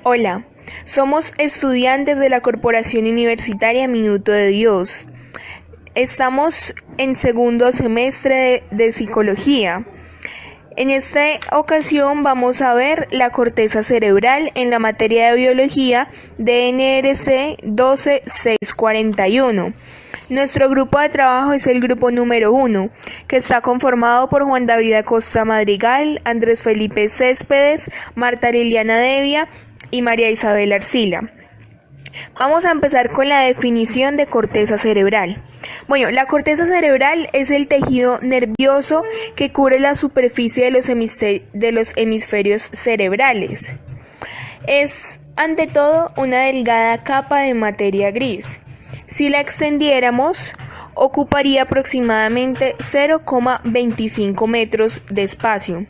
Hola, somos estudiantes de la Corporación Universitaria Minuto de Dios. Estamos en segundo semestre de Psicología. En esta ocasión vamos a ver la corteza cerebral en la materia de Biología de NRC 12641. Nuestro grupo de trabajo es el grupo número 1, que está conformado por Juan David Acosta Madrigal, Andrés Felipe Céspedes, Marta Liliana Devia y María Isabel Arcila. Vamos a empezar con la definición de corteza cerebral. Bueno, la corteza cerebral es el tejido nervioso que cubre la superficie de los hemisferios cerebrales. Es, ante todo, una delgada capa de materia gris. Si la extendiéramos, ocuparía aproximadamente 0,25 metros de espacio.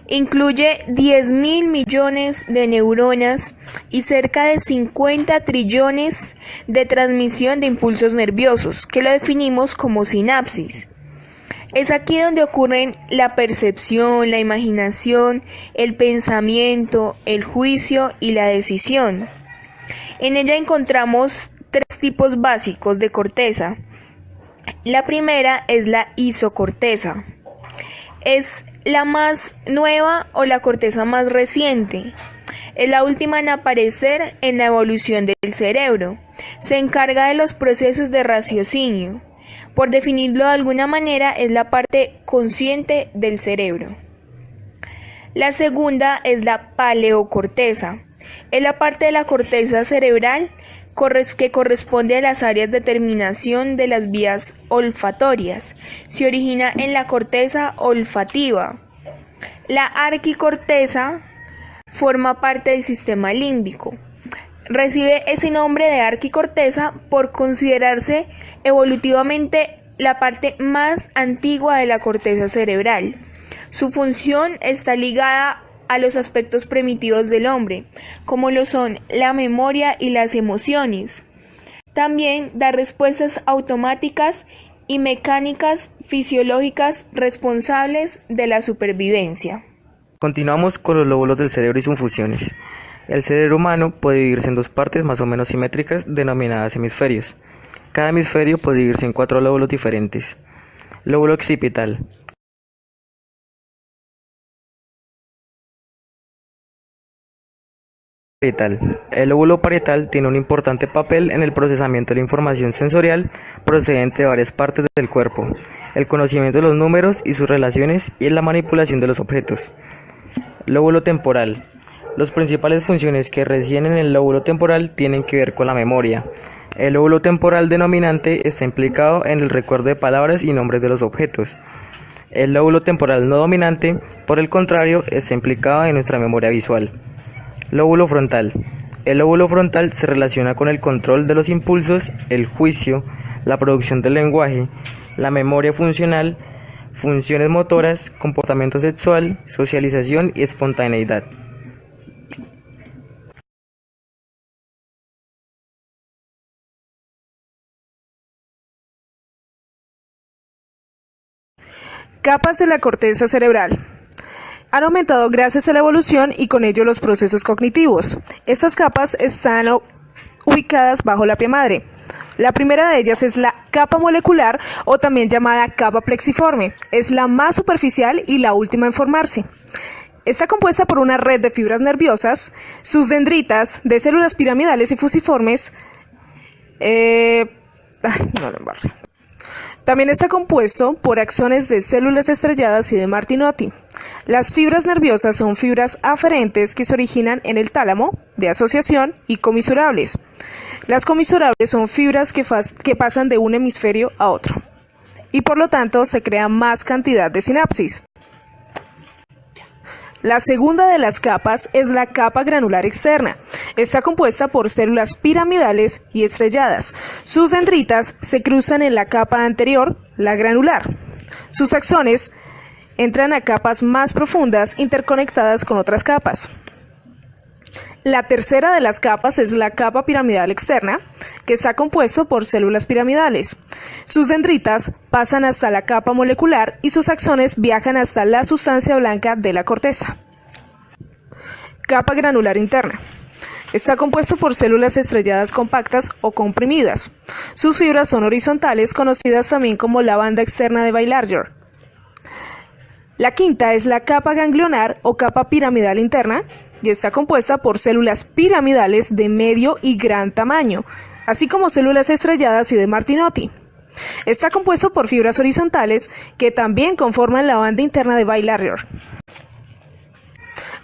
Incluye 10.000 millones de neuronas y cerca de 50 trillones de transmisión de impulsos nerviosos, que lo definimos como sinapsis. Es aquí donde ocurren la percepción, la imaginación, el pensamiento, el juicio y la decisión. En ella encontramos tres tipos básicos de corteza. La primera es la isocorteza. Es la más nueva o la corteza más reciente. Es la última en aparecer en la evolución del cerebro. Se encarga de los procesos de raciocinio. Por definirlo de alguna manera, es la parte consciente del cerebro. La segunda es la paleocorteza. Es la parte de la corteza cerebral que corresponde a las áreas de terminación de las vías olfatorias. Se origina en la corteza olfativa. La arquicorteza forma parte del sistema límbico. Recibe ese nombre de arquicorteza por considerarse evolutivamente la parte más antigua de la corteza cerebral. Su función está ligada a los aspectos primitivos del hombre, como lo son la memoria y las emociones. También da respuestas automáticas y mecánicas fisiológicas responsables de la supervivencia. Continuamos con los lóbulos del cerebro y sus funciones. El cerebro humano puede dividirse en dos partes más o menos simétricas denominadas hemisferios. Cada hemisferio puede dividirse en 4 lóbulos diferentes. Lóbulo occipital. El lóbulo parietal tiene un importante papel en el procesamiento de la información sensorial procedente de varias partes del cuerpo, el conocimiento de los números y sus relaciones y en la manipulación de los objetos. Lóbulo temporal. Las principales funciones que residen en el lóbulo temporal tienen que ver con la memoria. El lóbulo temporal denominante está implicado en el recuerdo de palabras y nombres de los objetos. El lóbulo temporal no dominante, por el contrario, está implicado en nuestra memoria visual. Lóbulo frontal. El lóbulo frontal se relaciona con el control de los impulsos, el juicio, la producción del lenguaje, la memoria funcional, funciones motoras, comportamiento sexual, socialización y espontaneidad. Capas de la corteza cerebral. Han aumentado gracias a la evolución y con ello los procesos cognitivos. Estas capas están ubicadas bajo la piel madre. La primera de ellas es la capa molecular o también llamada capa plexiforme. Es la más superficial y la última en formarse. Está compuesta por una red de fibras nerviosas, sus dendritas de células piramidales y fusiformes. También está compuesto por axones de células estrelladas y de Martinotti. Las fibras nerviosas son fibras aferentes que se originan en el tálamo, de asociación, y comisurables. Las comisurables son fibras que pasan de un hemisferio a otro, y por lo tanto se crea más cantidad de sinapsis. La segunda de las capas es la capa granular externa. Está compuesta por células piramidales y estrelladas. Sus dendritas se cruzan en la capa anterior, la granular. Sus axones entran a capas más profundas interconectadas con otras capas. La tercera de las capas es la capa piramidal externa, que está compuesto por células piramidales. Sus dendritas pasan hasta la capa molecular y sus axones viajan hasta la sustancia blanca de la corteza. Capa granular interna. Está compuesto por células estrelladas compactas o comprimidas. Sus fibras son horizontales, conocidas también como la banda externa de Baillargeon. La quinta es la capa ganglionar o capa piramidal interna y está compuesta por células piramidales de medio y gran tamaño, así como células estrelladas y de Martinotti. Está compuesto por fibras horizontales que también conforman la banda interna de Baillargeon.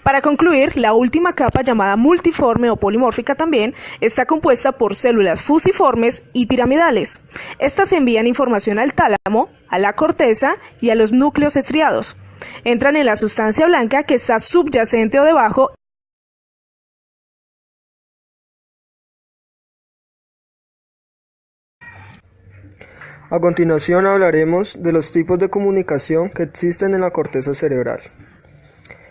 Para concluir, la última capa, llamada multiforme o polimórfica también, está compuesta por células fusiformes y piramidales. Estas envían información al tálamo, a la corteza y a los núcleos estriados. Entran en la sustancia blanca que está subyacente o debajo. A continuación hablaremos de los tipos de comunicación que existen en la corteza cerebral.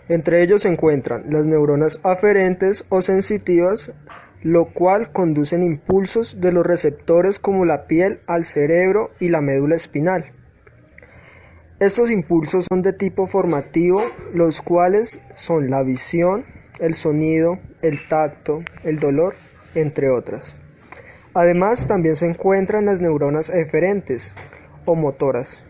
Entre ellos se encuentran las neuronas aferentes o sensitivas, lo cual conducen impulsos de los receptores como la piel al cerebro y la médula espinal. Estos impulsos son de tipo formativo, los cuales son la visión, el sonido, el tacto, el dolor, entre otras. Además, también se encuentran las neuronas eferentes o motoras,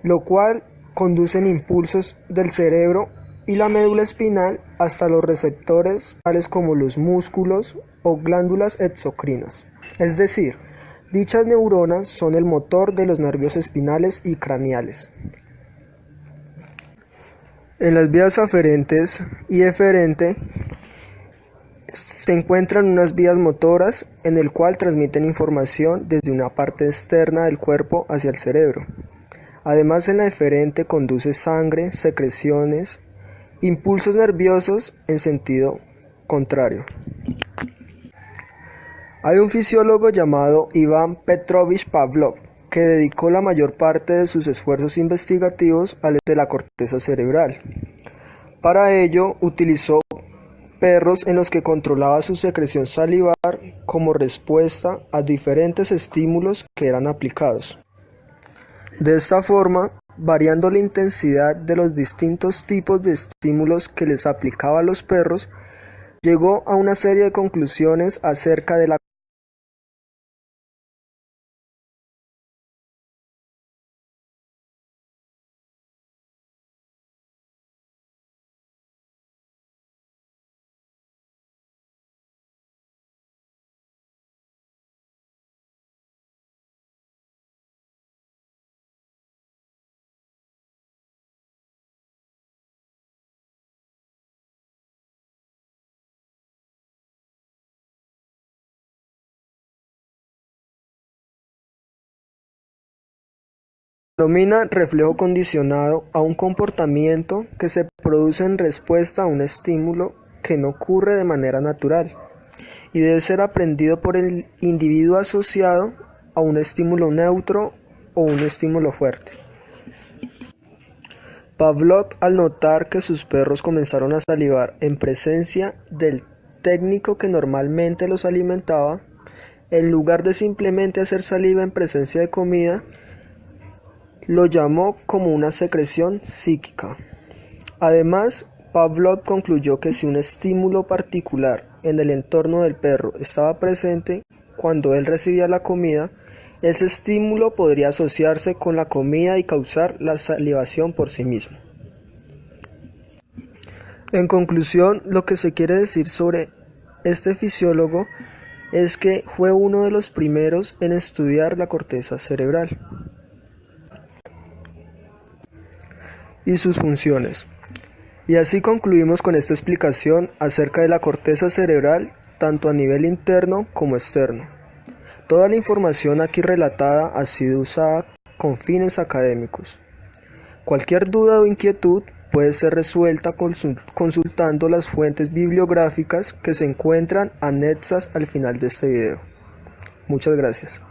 lo cual conducen impulsos del cerebro y la médula espinal hasta los receptores tales como los músculos o glándulas exocrinas. Es decir, dichas neuronas son el motor de los nervios espinales y craneales. En las vías aferentes y eferente se encuentran unas vías motoras en el cual transmiten información desde una parte externa del cuerpo hacia el cerebro. Además, en la eferente conduce sangre, secreciones, impulsos nerviosos en sentido contrario. Hay un fisiólogo llamado Iván Petrovich Pavlov que dedicó la mayor parte de sus esfuerzos investigativos al de la corteza cerebral. Para ello utilizó perros en los que controlaba su secreción salivar como respuesta a diferentes estímulos que eran aplicados. De esta forma, variando la intensidad de los distintos tipos de estímulos que les aplicaba a los perros, llegó a una serie de conclusiones acerca de la denomina reflejo condicionado a un comportamiento que se produce en respuesta a un estímulo que no ocurre de manera natural y debe ser aprendido por el individuo asociado a un estímulo neutro o un estímulo fuerte. Pavlov, al notar que sus perros comenzaron a salivar en presencia del técnico que normalmente los alimentaba, en lugar de simplemente hacer saliva en presencia de comida, lo llamó como una secreción psíquica. Además, Pavlov concluyó que si un estímulo particular en el entorno del perro estaba presente cuando él recibía la comida, ese estímulo podría asociarse con la comida y causar la salivación por sí mismo. En conclusión, lo que se quiere decir sobre este fisiólogo es que fue uno de los primeros en estudiar la corteza cerebral y sus funciones. Y así concluimos con esta explicación acerca de la corteza cerebral, tanto a nivel interno como externo. Toda la información aquí relatada ha sido usada con fines académicos. Cualquier duda o inquietud puede ser resuelta consultando las fuentes bibliográficas que se encuentran anexas al final de este video. Muchas gracias.